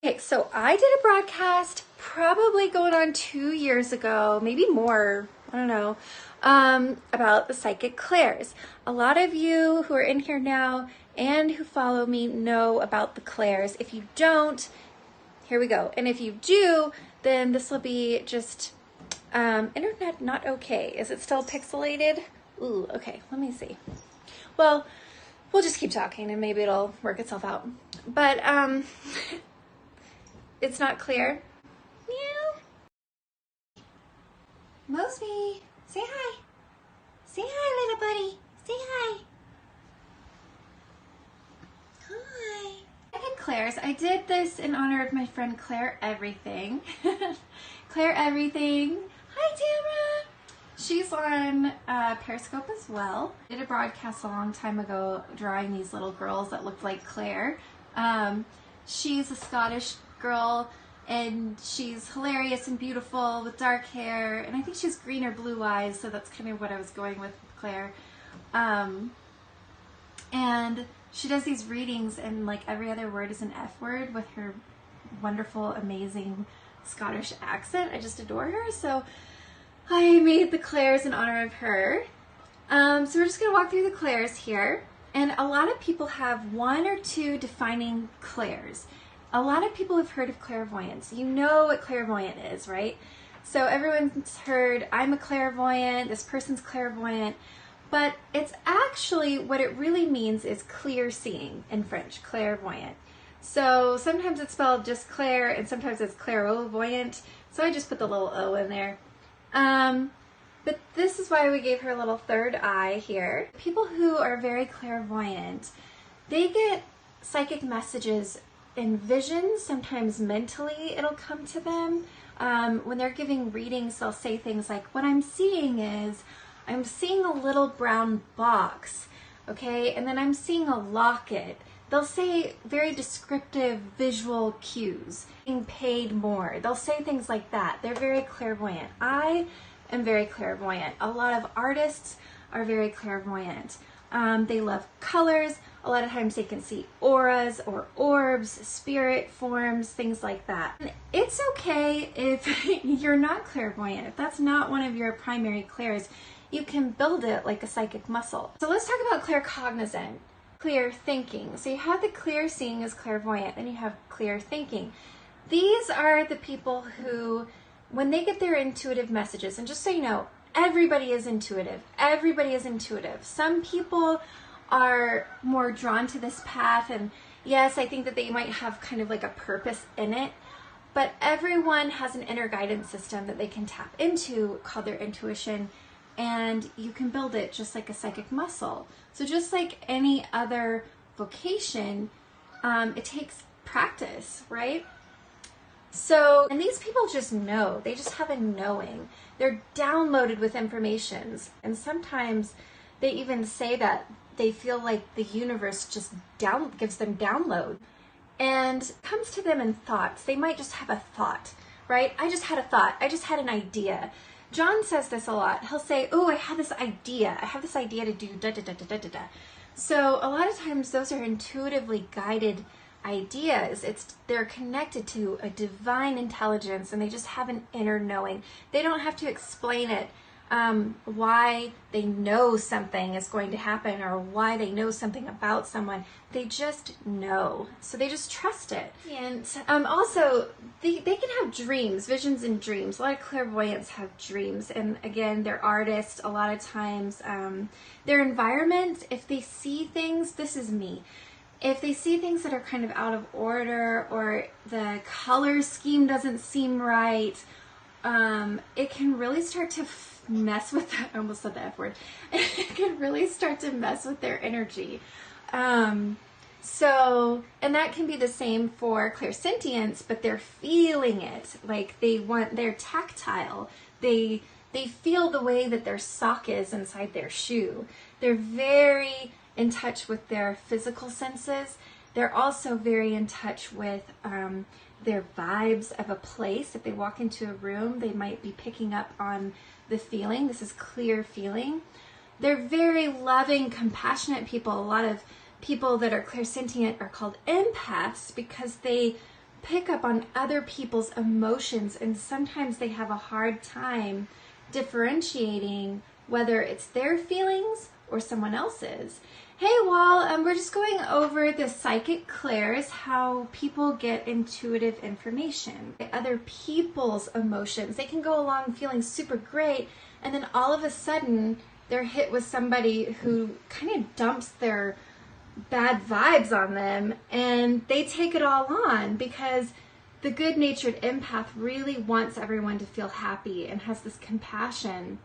Okay, so I did a broadcast probably going on 2 years ago, maybe more, I don't know, about the psychic clairs. A lot of you who are in here now and who follow me know about the clairs. If you don't, here we go. And if you do, then this will be just internet not okay. Is it still pixelated? Ooh, okay, let me see. Well, we'll just keep talking and maybe it'll work itself out. But it's not clear. Meow. Mosby, say hi. Say hi, little buddy. Say hi. Hi. Second clairs. I did this in honor of my friend Claire Everything. Claire Everything. Hi, Tamara. She's on Periscope as well. I did a broadcast a long time ago drawing these little girls that looked like Claire. She's a Scottish girl and she's hilarious and beautiful with dark hair, and I think she's green or blue eyes, so that's kind of what I was going with Claire. And she does these readings and like every other word is an F word with her wonderful, amazing Scottish accent. I just adore her, so I made the clairs in honor of her. So we're just going to walk through the clairs here. And a lot of people have one or two defining clairs. A lot of people have heard of clairvoyance. You know what clairvoyant is, right? So everyone's heard, I'm a clairvoyant, this person's clairvoyant. But it's actually, what it really means is clear seeing in French, clairvoyant. So sometimes it's spelled just clair and sometimes it's clairvoyant. So I just put the little O in there. But this is why we gave her a little third eye here. People who are very clairvoyant, they get psychic messages in visions, sometimes mentally it'll come to them. When they're giving readings, they'll say things like, what I'm seeing is, I'm seeing a little brown box, okay? And then I'm seeing a locket. They'll say very descriptive visual cues, being paid more. They'll say things like that. They're very clairvoyant. I am very clairvoyant. A lot of artists are very clairvoyant. They love colors. A lot of times they can see auras or orbs, spirit forms, things like that. And it's okay if you're not clairvoyant. If that's not one of your primary clairs, you can build it like a psychic muscle. So let's talk about claircognizant. Clear thinking. So you have the clear seeing as clairvoyant, then you have clear thinking. These are the people who, when they get their intuitive messages, and just so you know, everybody is intuitive. Everybody is intuitive. Some people are more drawn to this path, and yes, I think that they might have kind of like a purpose in it, but everyone has an inner guidance system that they can tap into called their intuition, and you can build it just like a psychic muscle. So just like any other vocation, it takes practice, right? So, and these people just know, they just have a knowing. They're downloaded with informations, and sometimes they even say that they feel like the universe just gives them download and comes to them in thoughts. They might just have a thought, right? I just had a thought. I just had an idea. John says this a lot. He'll say, oh, I have this idea. I have this idea to do da da da da da da da. So a lot of times those are intuitively guided ideas. They're connected to a divine intelligence and they just have an inner knowing. They don't have to explain it, why they know something is going to happen or why they know something about someone. They just know. So they just trust it. And also, they can have dreams, visions and dreams. A lot of clairvoyants have dreams. And again, they're artists. A lot of times, their environment, if they see things, this is me. If they see things that are kind of out of order or the color scheme doesn't seem right, it can really start to mess with, I almost said the F word, it can really start to mess with their energy. So, and that can be the same for clairsentience, but they're feeling it, like they're tactile. They feel the way that their sock is inside their shoe. They're very in touch with their physical senses. They're also very in touch with their vibes of a place. If they walk into a room, they might be picking up on the feeling. This is clear feeling. They're very loving, compassionate people. A lot of people that are clairsentient are called empaths because they pick up on other people's emotions, and sometimes they have a hard time differentiating whether it's their feelings or someone else's. Hey Wall, we're just going over the psychic clairs, how people get intuitive information. Other people's emotions. They can go along feeling super great, and then all of a sudden they're hit with somebody who kind of dumps their bad vibes on them, and they take it all on because the good-natured empath really wants everyone to feel happy and has this compassion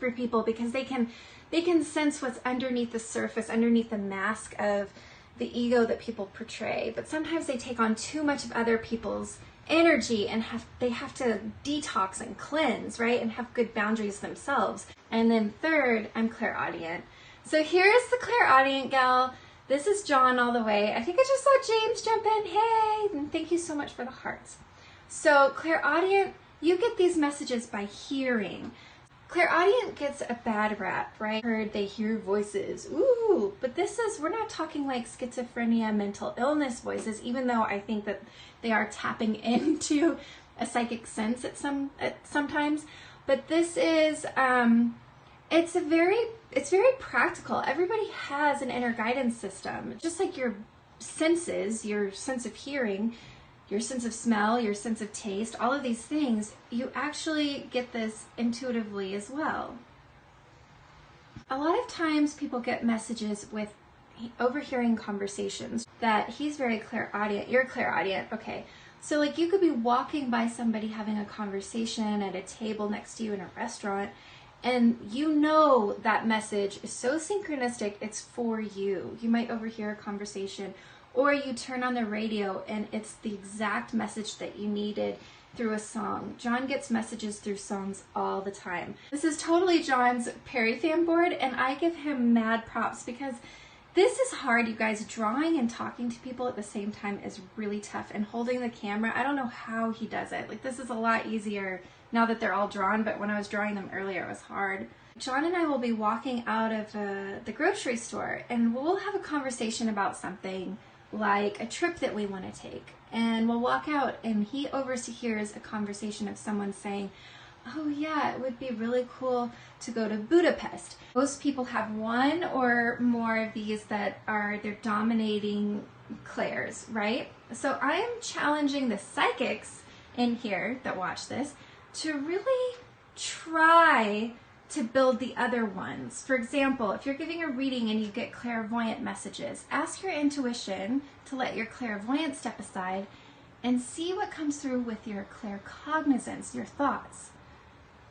for people because they can sense what's underneath the surface, underneath the mask of the ego that people portray. But sometimes they take on too much of other people's energy and they have to detox and cleanse, right? And have good boundaries themselves. And then third, I'm clairaudient. So here's the clairaudient gal. This is John all the way. I think I just saw James jump in. Hey, and thank you so much for the hearts. So clairaudient, you get these messages by hearing. Clairaudient gets a bad rap, right? They hear voices, ooh, but we're not talking like schizophrenia, mental illness voices, even though I think that they are tapping into a psychic sense at sometimes. But this is, it's very practical. Everybody has an inner guidance system, just like your senses, your sense of hearing, your sense of smell, your sense of taste, all of these things, you actually get this intuitively as well. A lot of times people get messages with overhearing conversations that he's very clairaudient, you're clairaudient, okay. So like you could be walking by somebody having a conversation at a table next to you in a restaurant, and you know that message is so synchronistic, it's for you. You might overhear a conversation, or you turn on the radio and it's the exact message that you needed through a song. John gets messages through songs all the time. This is totally John's Perry fan board, and I give him mad props because this is hard, you guys. Drawing and talking to people at the same time is really tough, and holding the camera, I don't know how he does it. Like, this is a lot easier now that they're all drawn, but when I was drawing them earlier, it was hard. John and I will be walking out of the grocery store, and we'll have a conversation about something like a trip that we want to take. And we'll walk out, and he overhears a conversation of someone saying, oh yeah, it would be really cool to go to Budapest. Most people have one or more of these that are their dominating clairs, right? So I am challenging the psychics in here that watch this to really try to build the other ones. For example, if you're giving a reading and you get clairvoyant messages, ask your intuition to let your clairvoyance step aside and see what comes through with your claircognizance, your thoughts,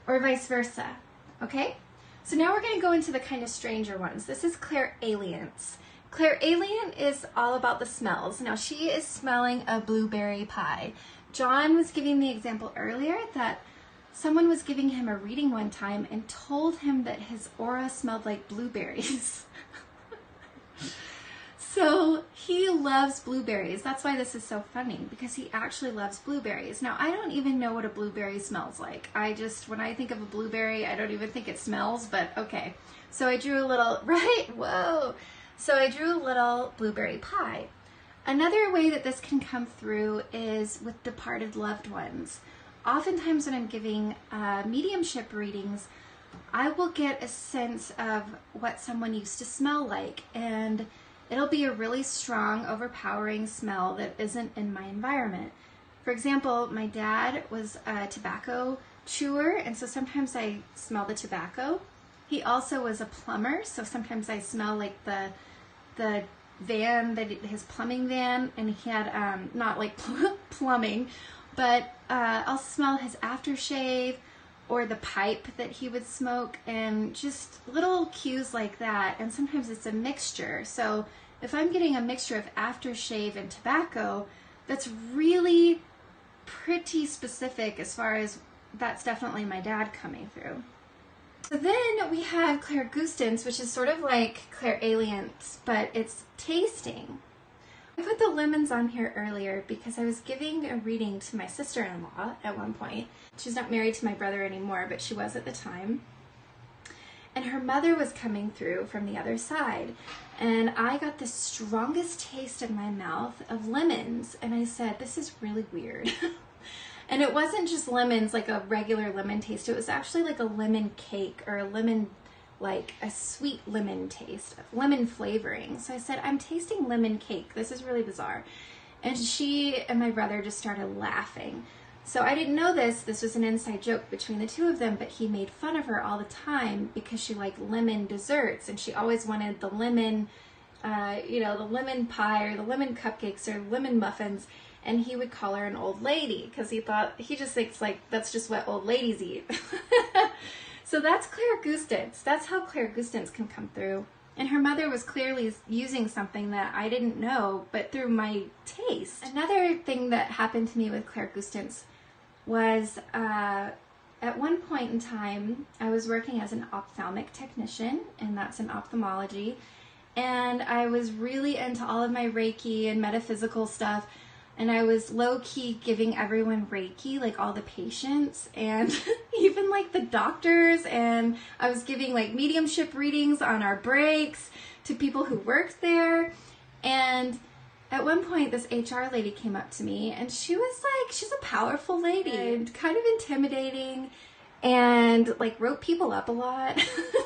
or vice versa, okay? So now we're gonna go into the kind of stranger ones. This is clairalience. Clairalient is all about the smells. Now she is smelling a blueberry pie. John was giving the example earlier that someone was giving him a reading one time and told him that his aura smelled like blueberries. So he loves blueberries. That's why this is so funny, because he actually loves blueberries. Now, I don't even know what a blueberry smells like. When I think of a blueberry, I don't even think it smells, but okay. So I drew a little, right? Whoa. So I drew a little blueberry pie. Another way that this can come through is with departed loved ones. Oftentimes when I'm giving mediumship readings, I will get a sense of what someone used to smell like, and it'll be a really strong, overpowering smell that isn't in my environment. For example, my dad was a tobacco chewer, and so sometimes I smell the tobacco. He also was a plumber, so sometimes I smell like the van, his plumbing van, and he had, not like plumbing, but I'll smell his aftershave or the pipe that he would smoke, and just little cues like that. And sometimes it's a mixture. So if I'm getting a mixture of aftershave and tobacco, that's really pretty specific as far as that's definitely my dad coming through. So then we have clairgustance, which is sort of like clairalience, but it's tasting. I put the lemons on here earlier because I was giving a reading to my sister-in-law at one point. She's not married to my brother anymore, but she was at the time. and her mother was coming through from the other side. And I got the strongest taste in my mouth of lemons. And I said, this is really weird. And it wasn't just lemons, like a regular lemon taste. It was actually like a lemon cake, or a lemon, like a sweet lemon taste, lemon flavoring. So I said, I'm tasting lemon cake. This is really bizarre. And she and my brother just started laughing. So I didn't know this. This was an inside joke between the two of them, but he made fun of her all the time because she liked lemon desserts, and she always wanted the lemon, the lemon pie or the lemon cupcakes or lemon muffins. And he would call her an old lady because he just thinks like that's just what old ladies eat. So that's clairgustance. That's how clairgustance can come through. And her mother was clearly using something that I didn't know, but through my taste. Another thing that happened to me with clairgustance was at one point in time, I was working as an ophthalmic technician, and that's in ophthalmology. And I was really into all of my Reiki and metaphysical stuff. And I was low-key giving everyone Reiki, like all the patients and even like the doctors. And I was giving like mediumship readings on our breaks to people who worked there. And at one point, this HR lady came up to me, and she was like, she's a powerful lady and kind of intimidating, and like wrote people up a lot.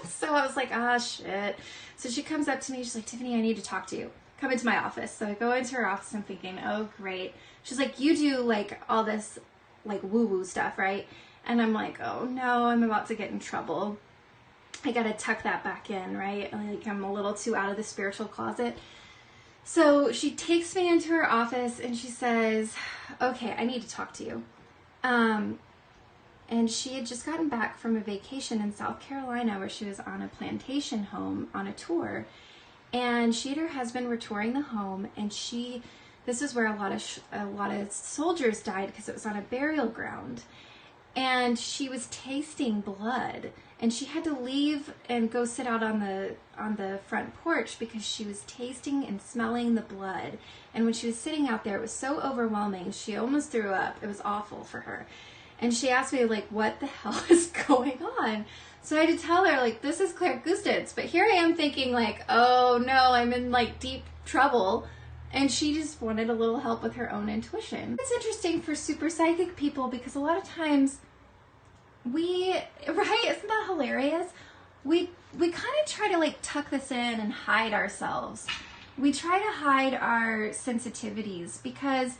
So I was like, ah, shit. So she comes up to me, she's like, Tiffany, I need to talk to you. Come into my office. So I go into her office, I'm thinking, oh great. She's like, you do like all this like woo-woo stuff, right? And I'm like, oh no, I'm about to get in trouble. I gotta tuck that back in, right? Like I'm a little too out of the spiritual closet. So she takes me into her office and she says, okay, I need to talk to you. And she had just gotten back from a vacation in South Carolina where she was on a plantation home on a tour. And she and her husband were touring the home, and this is where a lot of soldiers died because it was on a burial ground. And she was tasting blood, and she had to leave and go sit out on the front porch because she was tasting and smelling the blood. And when she was sitting out there, it was so overwhelming. She almost threw up. It was awful for her. And she asked me, like, what the hell is going on? So I had to tell her, like, this is clairgustance. But here I am thinking, like, oh no, I'm in like deep trouble. And she just wanted a little help with her own intuition. It's interesting for super psychic people because a lot of times right? Isn't that hilarious? We kind of try to like tuck this in and hide ourselves. We try to hide our sensitivities because,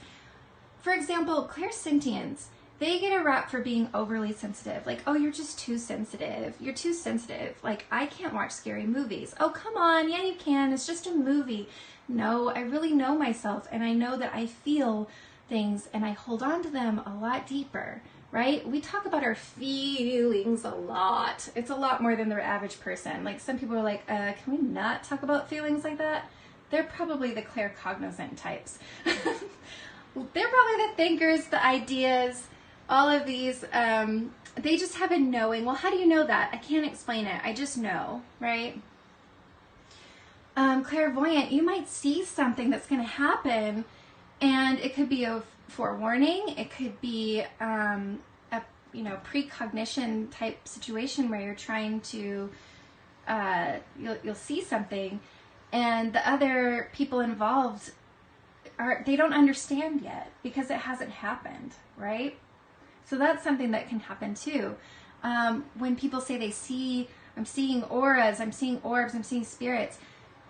for example, clairsentients, they get a rap for being overly sensitive. Like, oh, you're just too sensitive. You're too sensitive. Like, I can't watch scary movies. Oh, come on. Yeah, you can. It's just a movie. No, I really know myself, and I know that I feel things, and I hold on to them a lot deeper, right? We talk about our feelings a lot. It's a lot more than the average person. Like, some people are like, can we not talk about feelings like that? They're probably the claircognizant types. They're probably the thinkers, the ideas, all of these, they just have a knowing. Well, how do you know that? I can't explain it. I just know, right? Clairvoyant, you might see something that's going to happen, and it could be a forewarning. It could be a precognition type situation where you're trying to, you'll see something, and the other people involved they don't understand yet because it hasn't happened, right? So that's something that can happen too. When people say I'm seeing auras, I'm seeing orbs, I'm seeing spirits.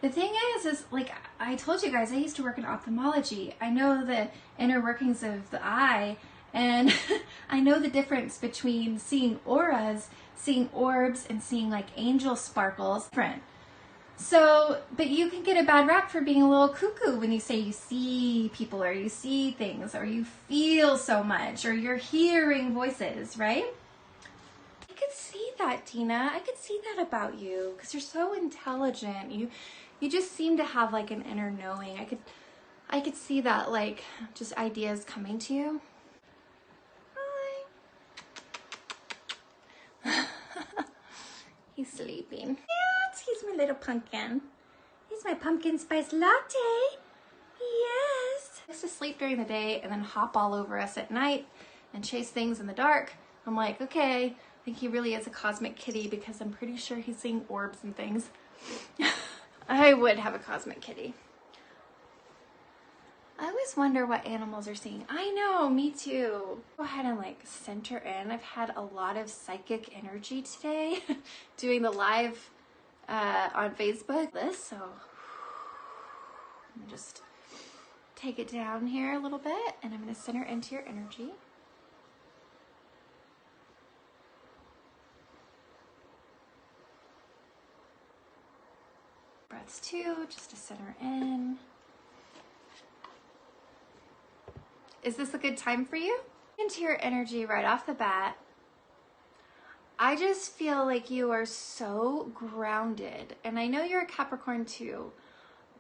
The thing is like I told you guys, I used to work in ophthalmology. I know the inner workings of the eye, and I know the difference between seeing auras, seeing orbs, and seeing like angel sparkles. Different. So, but you can get a bad rap for being a little cuckoo when you say you see people, or you see things, or you feel so much, or you're hearing voices, right? I could see that, Tina. I could see that about you because you're so intelligent. You just seem to have like an inner knowing. I could see that, like, just ideas coming to you. Hi. He's sleeping. He's my little pumpkin. He's my pumpkin spice latte. Yes. He used to sleep during the day and then hop all over us at night and chase things in the dark. I'm like, okay, I think he really is a cosmic kitty because I'm pretty sure he's seeing orbs and things. I would have a cosmic kitty. I always wonder what animals are seeing. I know, me too. Go ahead and like center in. I've had a lot of psychic energy today doing the live on Facebook. So I'm gonna just take it down here a little bit and I'm gonna center into your energy. Breaths too, just to center in. Is this a good time for you? Into your energy right off the bat. I just feel like you are so grounded. And I know you're a Capricorn too,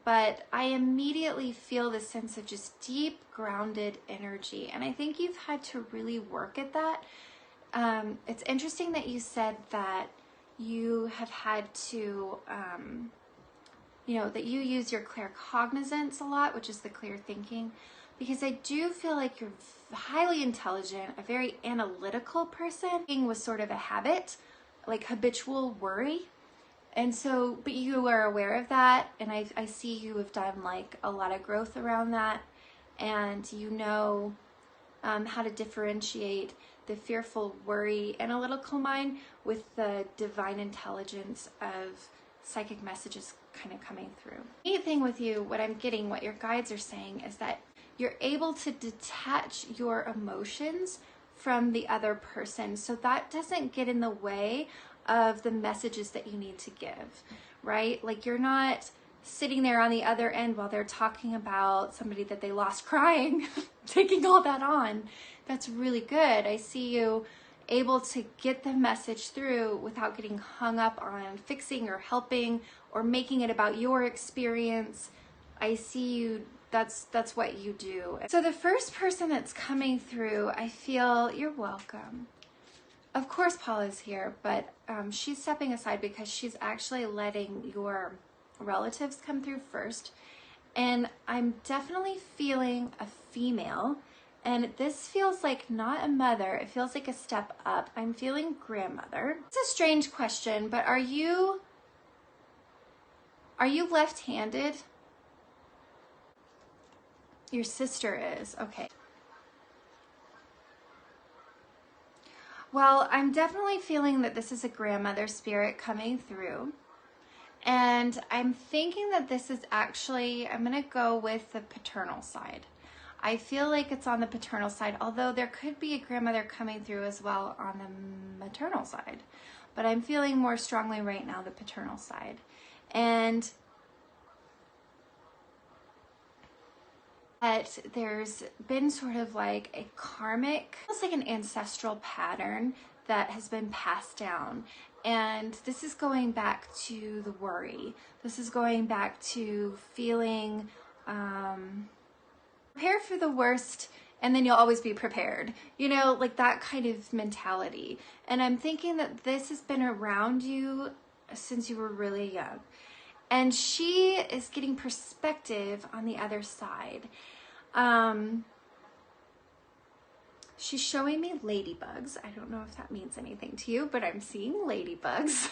but I immediately feel this sense of just deep grounded energy. And I think you've had to really work at that. It's interesting that you said that you have had to, that you use your claircognizance a lot, which is the clear thinking. Because I do feel like you're highly intelligent, a very analytical person. Thinking was sort of a habit, like habitual worry. And so, but you are aware of that. And I see you have done like a lot of growth around that. And you know how to differentiate the fearful worry analytical mind with the divine intelligence of psychic messages kind of coming through. The neat thing with you, what I'm getting, what your guides are saying is that you're able to detach your emotions from the other person. So that doesn't get in the way of the messages that you need to give, right? Like you're not sitting there on the other end while they're talking about somebody that they lost crying, taking all that on. That's really good. I see you able to get the message through without getting hung up on fixing or helping or making it about your experience. I see you. That's what you do. So the first person that's coming through, I feel, you're welcome. Of course Paula's here, but she's stepping aside because she's actually letting your relatives come through first. And I'm definitely feeling a female. And this feels like not a mother. It feels like a step up. I'm feeling grandmother. It's a strange question, but are you left-handed? Your sister is, okay. Well, I'm definitely feeling that this is a grandmother spirit coming through. And I'm thinking that this is actually, I'm gonna go with the paternal side. I feel like it's on the paternal side, although there could be a grandmother coming through as well on the maternal side. But I'm feeling more strongly right now the paternal side. And that there's been sort of like a karmic, almost like an ancestral pattern that has been passed down. And this is going back to the worry. This is going back to feeling prepared for the worst and then you'll always be prepared. You know, like that kind of mentality. And I'm thinking that this has been around you since you were really young. And she is getting perspective on the other side. She's showing me ladybugs. I don't know if that means anything to you, but I'm seeing ladybugs.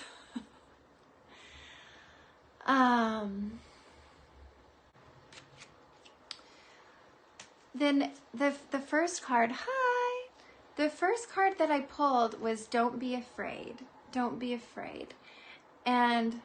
Then the first card, hi! The first card that I pulled was don't be afraid. Don't be afraid. And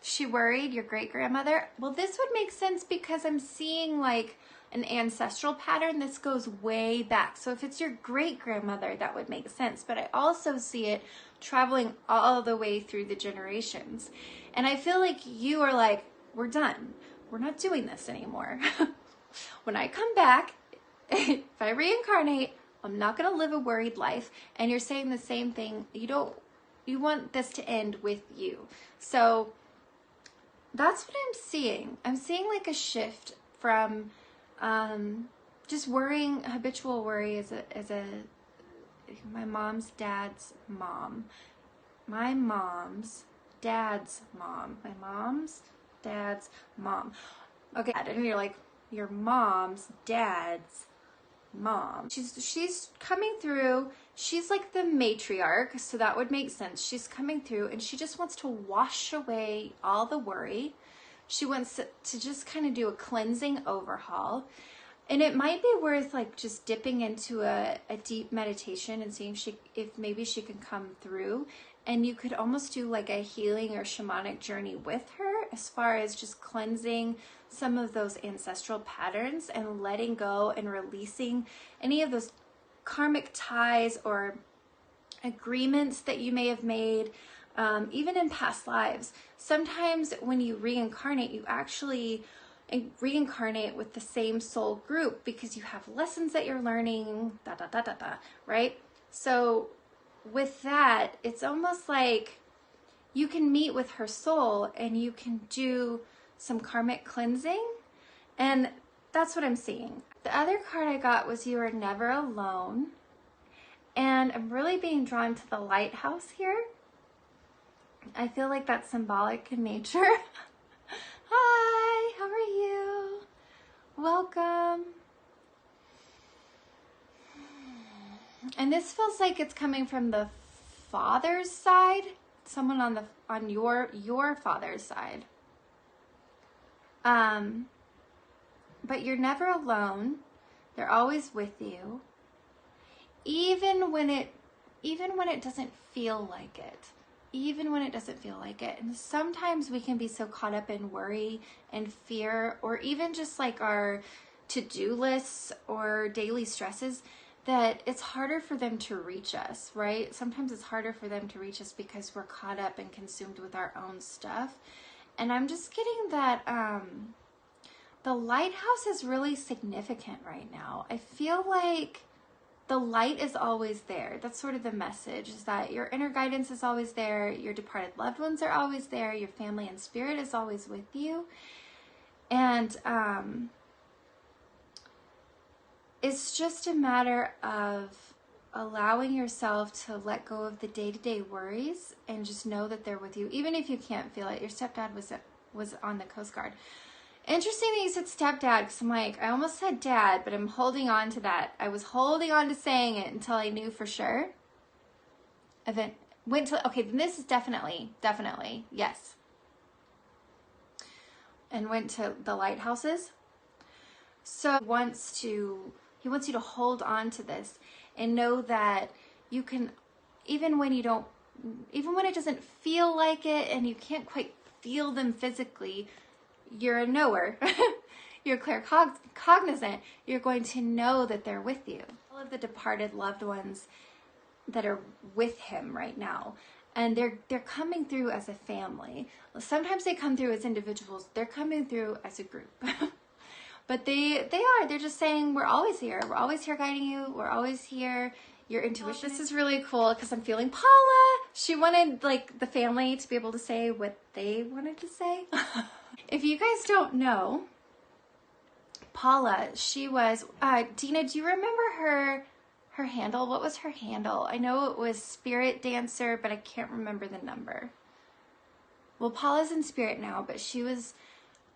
she worried, your great-grandmother. Well, this would make sense because I'm seeing like an ancestral pattern. This goes way back. So if it's your great-grandmother, that would make sense. But I also see it traveling all the way through the generations. And I feel like you are like, we're done. We're not doing this anymore. When I come back, if I reincarnate, I'm not going to live a worried life. And you're saying the same thing. You want this to end with you. So that's what I'm seeing. I'm seeing like a shift from just worrying, habitual worry as my mom's dad's mom. My mom's dad's mom. My mom's dad's mom. Okay, and you're like, your mom's dad's mom. She's coming through. She's like the matriarch, so that would make sense. She's coming through and she just wants to wash away all the worry. She wants to just kind of do a cleansing overhaul. And it might be worth like just dipping into a deep meditation and seeing if maybe she can come through. And you could almost do like a healing or shamanic journey with her as far as just cleansing some of those ancestral patterns and letting go and releasing any of those karmic ties or agreements that you may have made, even in past lives. Sometimes when you reincarnate, you actually reincarnate with the same soul group because you have lessons that you're learning, right? So with that, it's almost like you can meet with her soul and you can do some karmic cleansing. And that's what I'm seeing. The other card I got was You Are Never Alone. And I'm really being drawn to the lighthouse here. I feel like that's symbolic in nature. Hi, how are you? Welcome. And this feels like it's coming from the father's side, someone on your father's side. But you're never alone. They're always with you. Even when it doesn't feel like it. Even when it doesn't feel like it. And sometimes we can be so caught up in worry and fear, or even just like our to-do lists or daily stresses, that it's harder for them to reach us, right? Sometimes it's harder for them to reach us because we're caught up and consumed with our own stuff. And I'm just getting that the lighthouse is really significant right now. I feel like the light is always there. That's sort of the message, is that your inner guidance is always there. Your departed loved ones are always there. Your family and spirit is always with you. And it's just a matter of allowing yourself to let go of the day-to-day worries and just know that they're with you, even if you can't feel it. Your stepdad was on the Coast Guard. Interesting that you said stepdad, because I'm like, I almost said dad, but I'm holding on to that. I was holding on to saying it until I knew for sure. Okay, then this is definitely, yes. And went to the lighthouses. So he wants you to hold on to this and know that you can, even when it doesn't feel like it and you can't quite feel them physically, you're a knower, you're claircognizant, you're going to know that they're with you. All of the departed loved ones that are with him right now, and they're coming through as a family. Sometimes they come through as individuals, they're coming through as a group. But they're just saying, we're always here guiding you, we're always here. Your intuition. This is really cool because I'm feeling Paula. She wanted like the family to be able to say what they wanted to say. If you guys don't know, Paula, she was, Dina, do you remember her handle? What was her handle? I know it was Spirit Dancer, but I can't remember the number. Well, Paula's in spirit now, but she was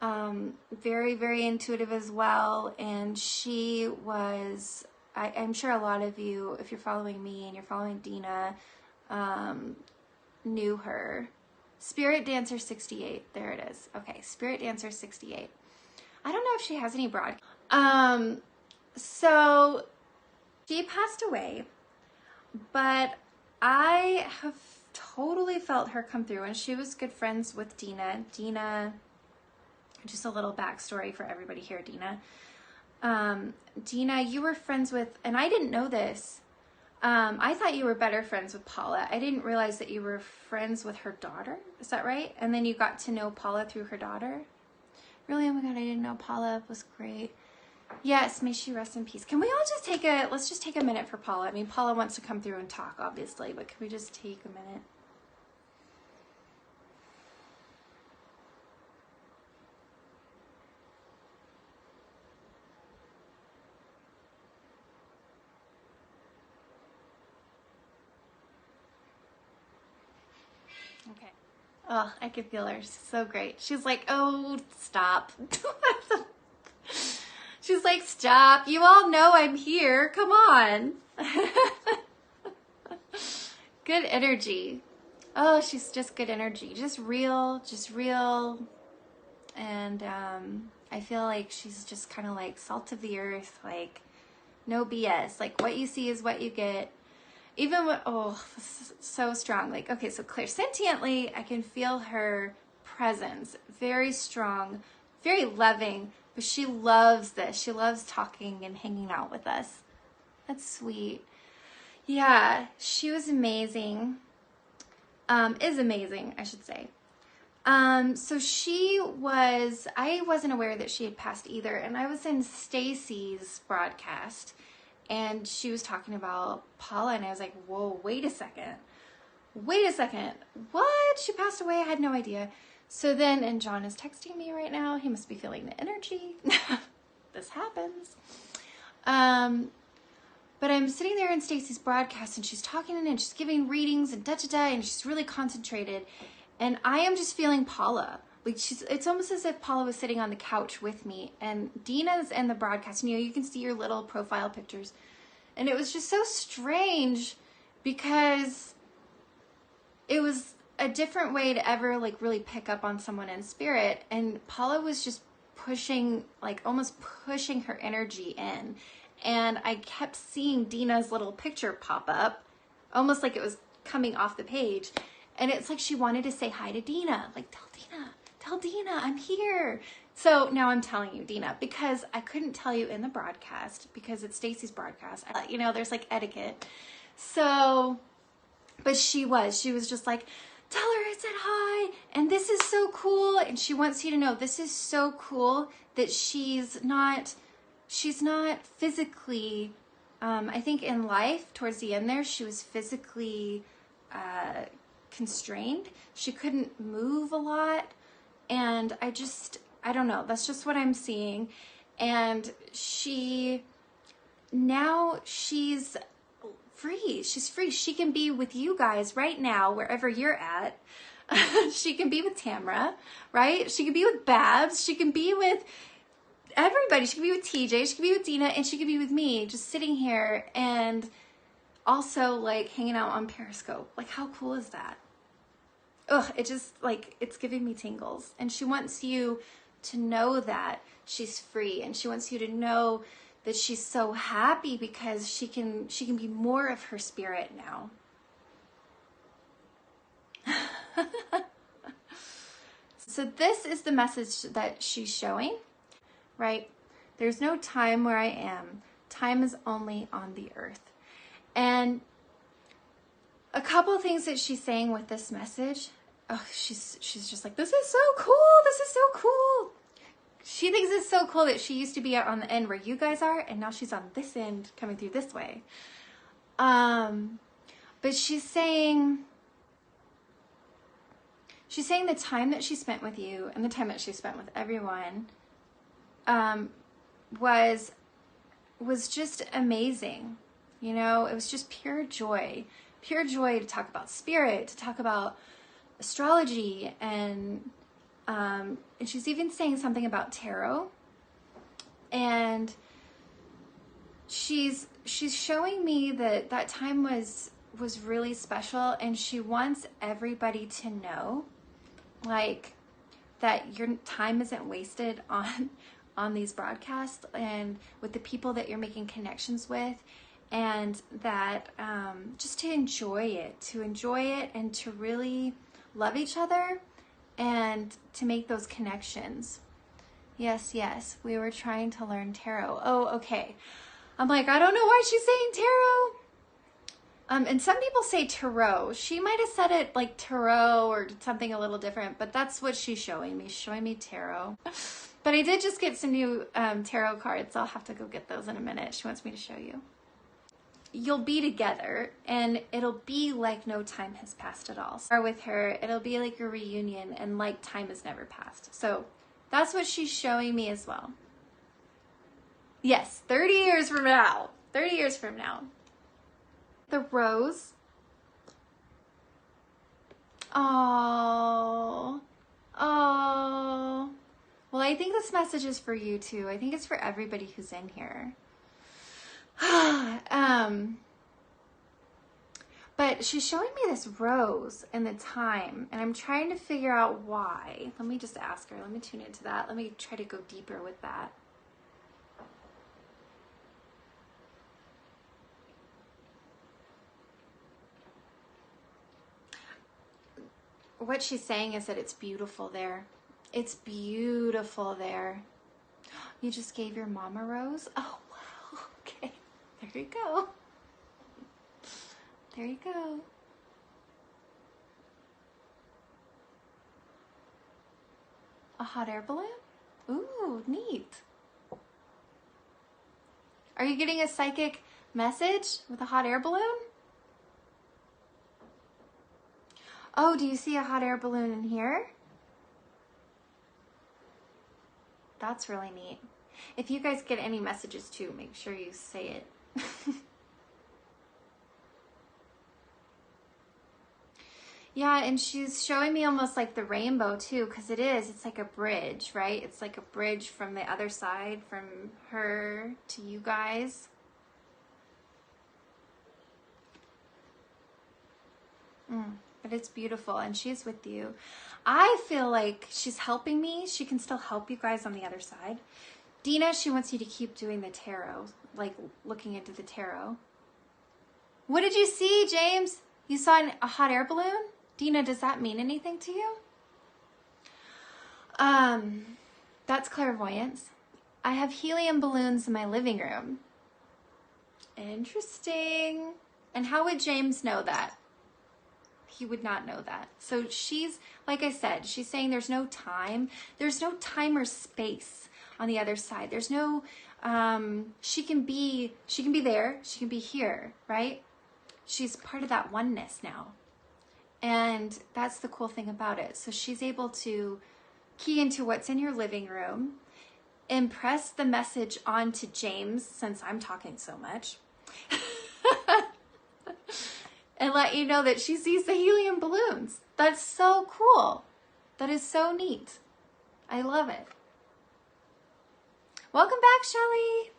very, very intuitive as well. And she was, I'm sure a lot of you, if you're following me and you're following Dina, knew her. Spirit Dancer 68. There it is. Okay, Spirit Dancer 68. I don't know if she has any broad. So she passed away, but I have totally felt her come through, and she was good friends with Dina. Dina, just a little backstory for everybody here, Dina. Dina, you were friends with, and I didn't know this. I thought you were better friends with Paula. I didn't realize that you were friends with her daughter. Is that right? And then you got to know Paula through her daughter? Really? Oh my God, I didn't know. Paula was great. Yes, may she rest in peace. Can we all just let's just take a minute for Paula. I mean, Paula wants to come through and talk, obviously, but can we just take a minute? Okay. Oh, I could feel her. She's so great. She's like, oh, stop. She's like, stop. You all know I'm here. Come on. Good energy. Oh, she's just good energy. Just real, just real. And I feel like she's just kind of like salt of the earth, like no BS. Like what you see is what you get. Even when, oh, this is so strong. Like, okay, so clairsentiently, I can feel her presence. Very strong, very loving, but she loves this. She loves talking and hanging out with us. That's sweet. Yeah, she was amazing. Is amazing, I should say. So she was, I wasn't aware that she had passed either. And I was in Stacy's broadcast and she was talking about Paula and I was like, whoa, wait a second. What? She passed away? I had no idea. So then, and John is texting me right now. He must be feeling the energy. This happens. But I'm sitting there in Stacy's broadcast and she's talking and she's giving readings and da-da-da and she's really concentrated. And I am just feeling Paula. Like it's almost as if Paula was sitting on the couch with me and Dina's in the broadcast. You know, you can see your little profile pictures. And it was just so strange because it was a different way to ever like really pick up on someone in spirit. And Paula was just pushing, like almost pushing her energy in. And I kept seeing Dina's little picture pop up, almost like it was coming off the page. And it's like she wanted to say hi to Dina. Like, tell Dina, I'm here. So now I'm telling you, Dina, because I couldn't tell you in the broadcast because it's Stacy's broadcast. You know, there's like etiquette. So, but she was just like, tell her I said hi. And this is so cool. And she wants you to know this is so cool that she's not physically, I think in life towards the end there, she was physically constrained. She couldn't move a lot. And I don't know, that's just what I'm seeing. And now she's free. She's free. She can be with you guys right now, wherever you're at. She can be with Tamra, right? She can be with Babs. She can be with everybody. She can be with TJ. She can be with Dina, and she can be with me, just sitting here and also like hanging out on Periscope. Like, how cool is that? Ugh, it just like, it's giving me tingles. And she wants you to know that she's free, and she wants you to know that she's so happy because she can be more of her spirit now. So this is the message that she's showing, right? There's no time where I am. Time is only on the earth. And a couple of things that she's saying with this message, oh, she's just like, this is so cool. This is so cool. She thinks it's so cool that she used to be out on the end where you guys are, and now she's on this end coming through this way. But she's saying the time that she spent with you and the time that she spent with everyone was just amazing. You know, it was just pure joy to talk about spirit, to talk about astrology, and she's even saying something about tarot. And she's showing me that time was really special, and she wants everybody to know, like, that your time isn't wasted on these broadcasts and with the people that you're making connections with, and that just to enjoy it and to really love each other and to make those connections. Yes, we were trying to learn tarot. Oh, okay. I'm like, I don't know why she's saying tarot. And some people say tarot. She might have said it like tarot or something a little different, but that's what she's showing me. She's showing me tarot. But I did just get some new tarot cards. I'll have to go get those in a minute. She wants me to show you. You'll be together, and it'll be like no time has passed at all. Or with her, it'll be like a reunion, and like time has never passed. So that's what she's showing me as well. Yes, 30 years from now. 30 years from now. The rose. Oh. Well, I think this message is for you too. I think it's for everybody who's in here. But she's showing me this rose and the time, and I'm trying to figure out why. Let me just ask her. Let me tune into that. Let me try to go deeper with that. What she's saying is that it's beautiful there. It's beautiful there. You just gave your mom a rose? Oh, wow. Okay. There you go. There you go. A hot air balloon? Ooh, neat. Are you getting a psychic message with a hot air balloon? Oh, do you see a hot air balloon in here? That's really neat. If you guys get any messages too, make sure you say it. Yeah, and she's showing me almost like the rainbow too, because it is. It's like a bridge, right? It's like a bridge from the other side, from her to you guys. But it's beautiful, and she's with you. I feel like she's helping me. She can still help you guys on the other side. Dina, she wants you to keep doing the tarot, like looking into the tarot. What did you see, James? You saw a hot air balloon? Dina, does that mean anything to you? That's clairvoyance. I have helium balloons in my living room. Interesting. And how would James know that? He would not know that. So she's, like I said, she's saying there's no time. There's no time or space on the other side. There's no, she can be there. She can be here, right? She's part of that oneness now. And that's the cool thing about it. So she's able to key into what's in your living room, impress the message onto James, since I'm talking so much, and let you know that she sees the helium balloons. That's so cool. That is so neat. I love it. Welcome back, Shelly.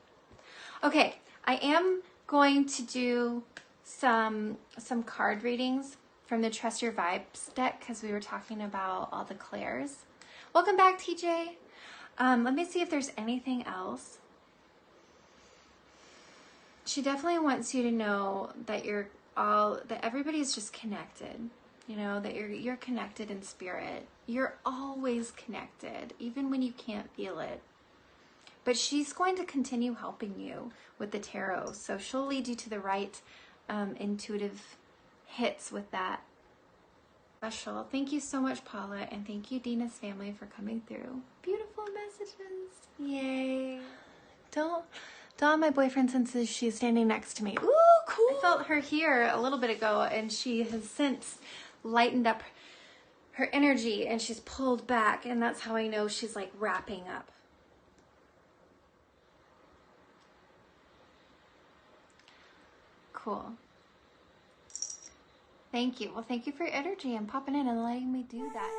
Okay, I am going to do some card readings from the Trust Your Vibes deck, because we were talking about all the clairs. Welcome back, TJ. Let me see if there's anything else. She definitely wants you to know that that everybody's just connected. You know, that you're connected in spirit. You're always connected, even when you can't feel it. But she's going to continue helping you with the tarot. So she'll lead you to the right intuitive hits with that. Special. Thank you so much, Paula, and thank you, Dina's family, for coming through. Beautiful messages. Yay. Dawn, my boyfriend, senses she's standing next to me. Ooh, cool. I felt her here a little bit ago, and she has since lightened up her energy, and she's pulled back, and that's how I know she's like wrapping up. Cool. Thank you. Well, thank you for your energy and popping in and letting me do that.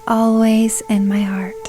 Always in my heart.